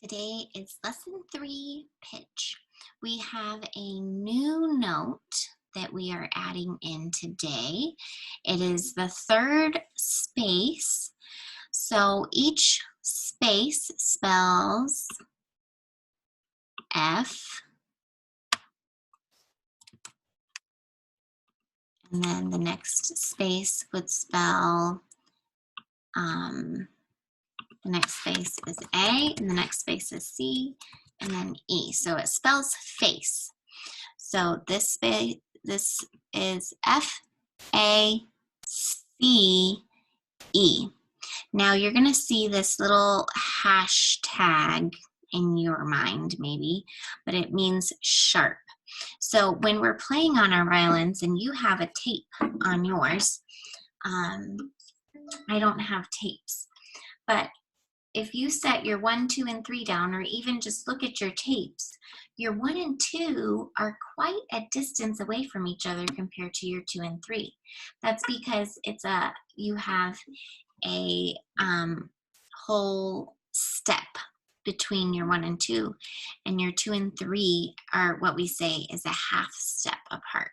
Today is lesson 3, pitch. We have a new note that we are adding in today. It is the third space. So each space spells F, and then the next space would spell, the next space is A, and the next space is C, and then E. So it spells face. So this is F-A-C-E. Now you're going to see this little hashtag in your mind maybe, but it means sharp. So when we're playing on our violins and you have a tape on yours, I don't have tapes, but if you set your 1, 2, and 3 down, or even just look at your tapes, your 1 and 2 are quite a distance away from each other compared to your 2 and 3. That's because you have a whole step between your 1 and 2, and your 2 and 3 are what we say is a half step apart.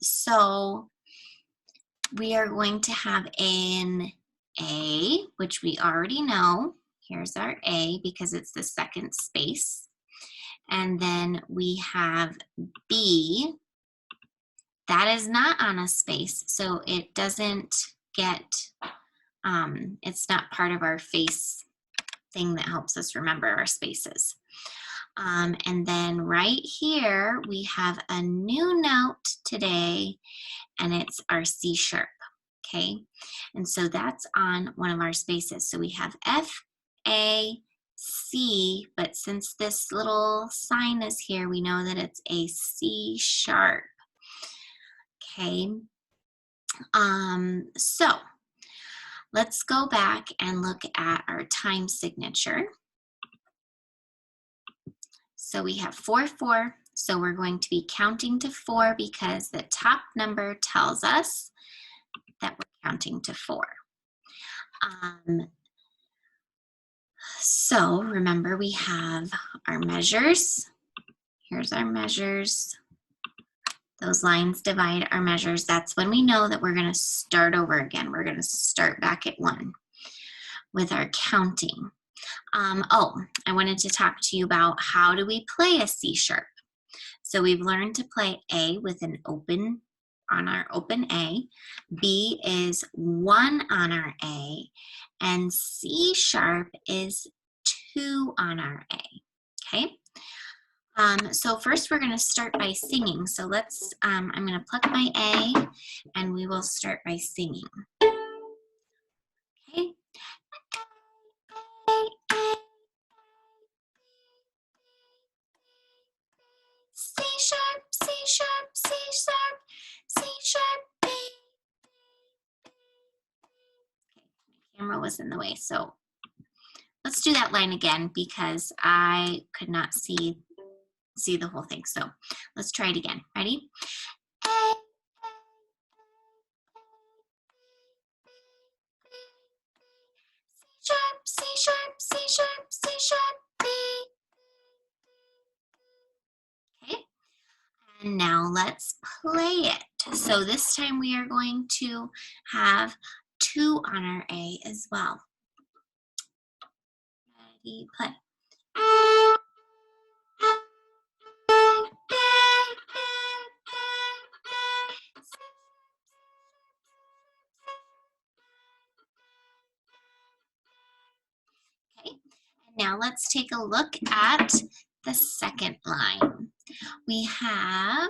So we are going to have an A, which we already know. Here's our A because it's the second space. And then we have B. That is not on a space, so it doesn't get, it's not part of our face thing that helps us remember our spaces. And then right here, we have a new note today, and it's our C sharp. Okay, and so that's on one of our spaces. So we have F, A, C, but since this little sign is here, we know that it's a C sharp. Okay, so let's go back and look at our time signature. So we have 4, 4. So we're going to be counting to 4 because the top number tells us that we're counting to 4. So remember, we have our measures. Here's our measures. Those lines divide our measures. That's when we know that we're going to start over again. We're going to start back at 1 with our counting. I wanted to talk to you about how do we play a C sharp. So we've learned to play A with an open, on our open A. B is 1 on our A, and C sharp is 2 on our A, okay? So first we're going to start by singing. So let's, I'm going to pluck my A, and we will start by singing. Okay? C sharp, C sharp, C sharp, C sharp, B. Okay, my camera was in the way, so let's do that line again because I could not see the whole thing. So let's try it again. Ready? A, C sharp, C sharp, C sharp, C sharp, B. Okay, and now let's play it. So this time we are going to have 2 on our A as well. Ready, play. Okay, and now let's take a look at the second line. We have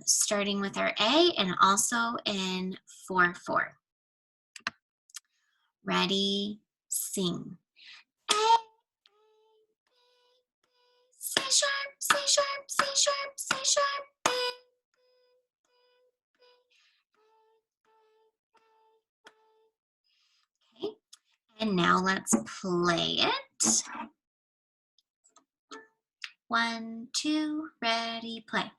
starting with our A and also in 4, 4. Ready, sing. A, C sharp, C sharp, C sharp, C sharp, B. Okay, and now let's play it. 1, 2, ready, play.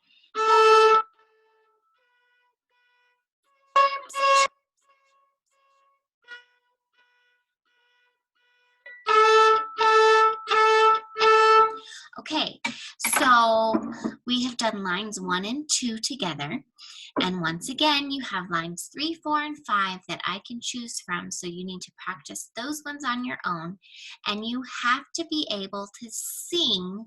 Okay, so we have done lines 1 and 2 together. And once again, you have lines 3, 4, and 5 that I can choose from. So you need to practice those ones on your own. And you have to be able to sing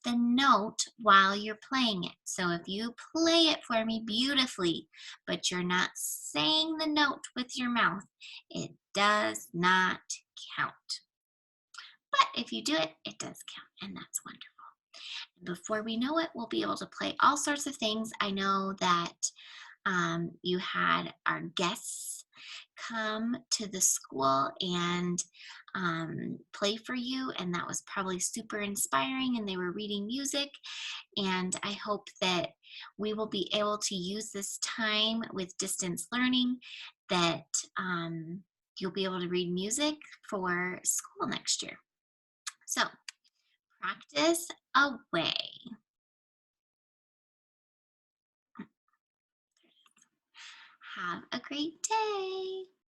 the note while you're playing it. So if you play it for me beautifully, but you're not saying the note with your mouth, it does not count. But if you do it, it does count, and that's wonderful. Before we know it, we'll be able to play all sorts of things. I know that you had our guests come to the school and play for you, and that was probably super inspiring, and they were reading music. And I hope that we will be able to use this time with distance learning, that you'll be able to read music for school next year. So practice away. Have a great day.